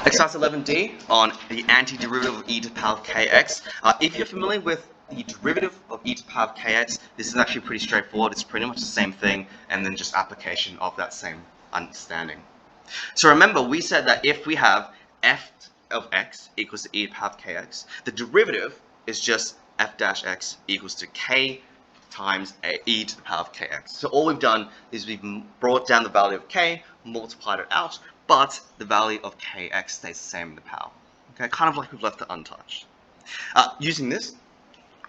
Exercise 11D on the antiderivative of e to the power of kx. If you're familiar with the derivative of e to the power of kx, this is actually pretty straightforward. It's pretty much the same thing, and then just application of that same understanding. So remember, we said that if we have f of x equals to e to the power of kx, the derivative is just f dash x equals to k times e to the power of kx. So all we've done is we've brought down the value of k, multiplied it out, but the value of kx stays the same in the power. Okay, kind of like we've left it untouched. Using this,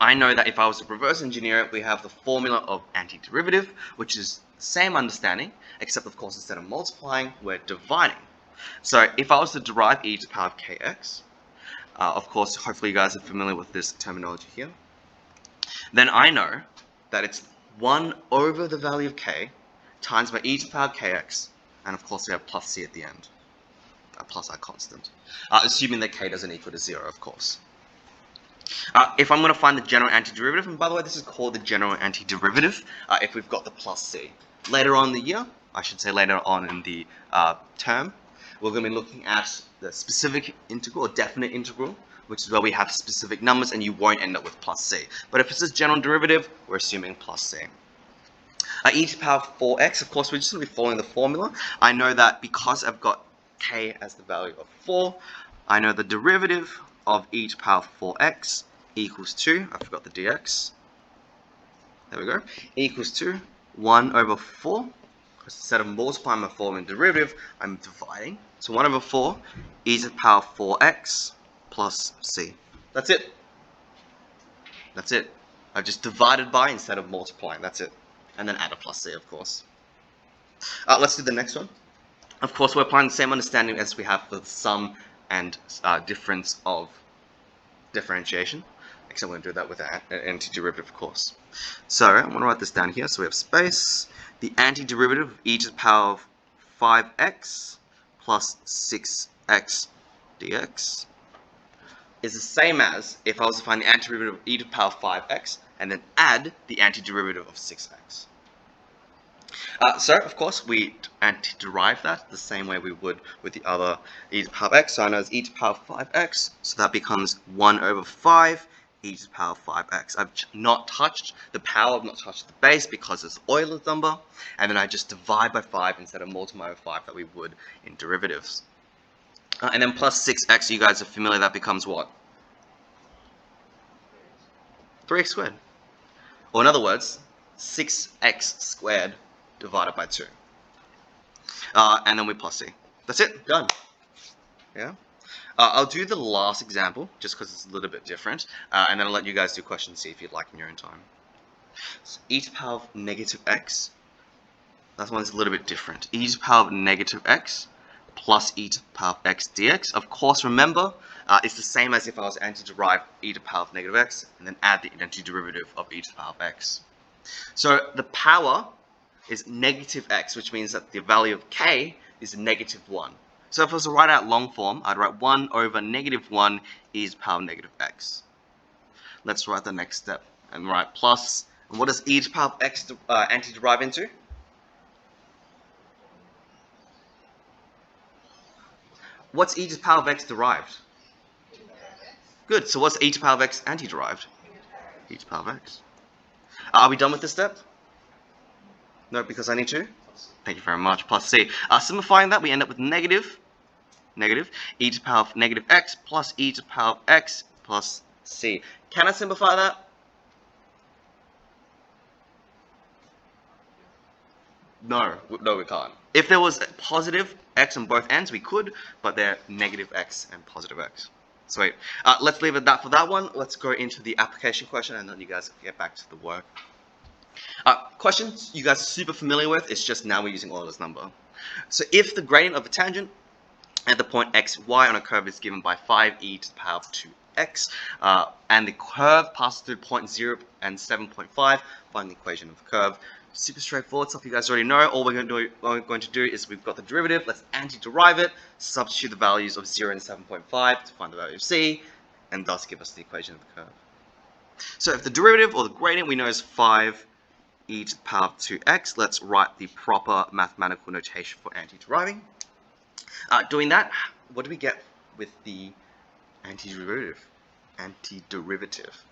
I know that if I was to reverse engineer it, we have the formula of antiderivative, which is the same understanding, except of course instead of multiplying, we're dividing. So if I was to derive e to the power of kx, of course, hopefully you guys are familiar with this terminology here, then I know that it's 1 over the value of k times by e to the power of kx, and of course we have plus c at the end, plus our constant, assuming that k doesn't equal to 0, of course. If I'm going to find the general antiderivative, and by the way, this is called the general antiderivative, if we've got the plus c. Later on in the year, I should say later on in the term, we're going to be looking at the specific integral, or definite integral, which is where we have specific numbers and you won't end up with plus c. But if it's this general derivative, we're assuming plus c. E to the power of 4x, of course, we're just going to be following the formula. I know that because I've got k as the value of 4, I know the derivative of e to the power of 4x equals to, I forgot the dx, there we go, equals to 1 over 4. Instead of multiplying my formula derivative, I'm dividing. So 1 over 4 e to the power of 4x plus c. That's it. That's it. I've just divided by instead of multiplying. That's it. And then add a plus c, of course. Let's do the next one. Of course, we're applying the same understanding as we have for the sum and difference of differentiation. Except we're going to do that with an antiderivative, of course. So I'm going to write this down here. So we have space. The antiderivative of e to the power of 5x plus 6x dx is the same as if I was to find the antiderivative of e to the power of 5x and then add the antiderivative of 6x. So, of course, we antiderive that the same way we would with the other e to the power of x. So I know it's e to the power of 5x, so that becomes 1 over 5 e to the power of 5x. I've not touched the power, I've not touched the base because it's Euler's number, and then I just divide by 5 instead of multiply by 5 that we would in derivatives. And then plus 6x, you guys are familiar, that becomes what? 3x squared. Or in other words, 6x squared divided by 2. And then we plus c. That's it, done. Yeah. I'll do the last example just because it's a little bit different, and then I'll let you guys do questions, see if you'd like in your own time. So e to the power of negative x, that one's a little bit different. E to the power of negative x plus e to the power of x dx. Of course, remember, it's the same as if I was to antiderive e to the power of negative x and then add the antiderivative of e to the power of x. So the power is negative x, which means that the value of k is negative 1. So if I was to write out long form, I'd write 1 over negative 1 e to the power of negative x. Let's write the next step and write plus. And what does e to the power of x antiderive into? What's e to the power of x derived? Good, so what's e to the power of x antiderived? E to the power of x. Are we done with this step? No, because I need to? Thank you very much, plus c. Simplifying that, we end up with negative e to the power of negative x plus e to the power of x plus c. Can I simplify that? No, we can't. If there was a positive x on both ends, we could, but they're negative x and positive x. Sweet. Let's leave it at that for that one. Let's go into the application question, and then you guys can get back to the work. Questions you guys are super familiar with, it's just now we're using Euler's number. So if the gradient of a tangent at the point x, y on a curve is given by 5e to the power of 2x, and the curve passes through point 0 and 7.5, find the equation of the curve. Super straightforward, stuff you guys already know. All we're going to do is we've got the derivative, let's antiderive it, substitute the values of 0 and 7.5 to find the value of c, and thus give us the equation of the curve. So if the derivative or the gradient we know is 5 e to the power of 2x, let's write the proper mathematical notation for antideriving. Doing that, what do we get with the antiderivative? Antiderivative.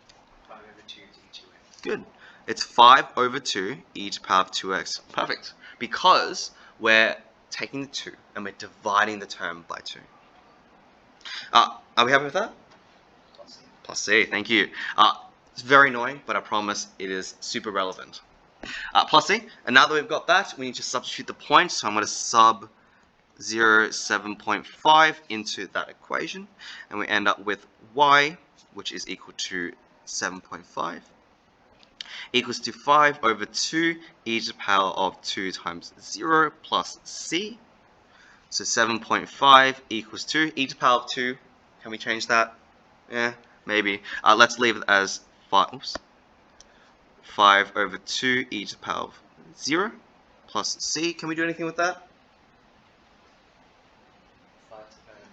5 over 2 is e2x. Good. It's 5 over 2 e to the power of 2x. Perfect. Because we're taking the 2 and we're dividing the term by 2. Are we happy with that? Plus c. Plus c, thank you. It's very annoying, but I promise it is super relevant. Plus c, and now that we've got that, we need to substitute the points. So I'm going to sub 7.5 into that equation, and we end up with y, which is equal to 7.5, equals to 5 over 2 e to the power of 2 times 0 plus c. So 7.5 equals 2 e to the power of 2. Can we change that? Yeah, maybe. Let's leave it as 5 over 2 e to the power of 0 plus c. Can we do anything with that? 5 to the power of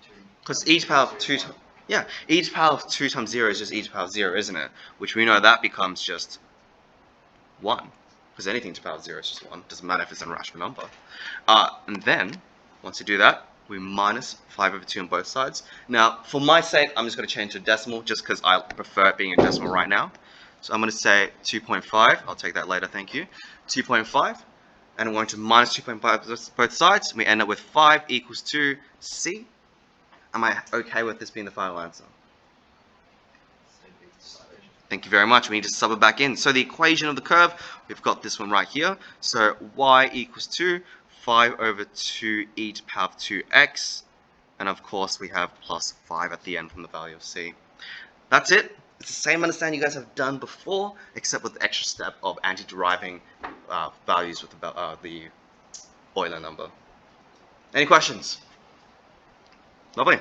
2. Because e to the power of 2 times, yeah, e to the power of 2 times 0 is just e to the power of 0, isn't it? Which we know that becomes just 1. Because anything to the power of 0 is just 1. Doesn't matter if it's an irrational number. And then, once you do that, we minus 5 over 2 on both sides. Now, for my sake, I'm just going to change to decimal just because I prefer it being a decimal right now. So I'm going to say 2.5. I'll take that later, thank you. 2.5. And I'm going to minus 2.5 both sides. We end up with 5 equals 2 c. Am I okay with this being the final answer? Thank you very much. We need to sub it back in. So the equation of the curve, we've got this one right here. So y equals 2, 5 over 2 e to the power of 2x. And of course, we have plus 5 at the end from the value of c. That's it. It's the same understanding you guys have done before, except with the extra step of anti-deriving values with the Euler number. Any questions? Lovely.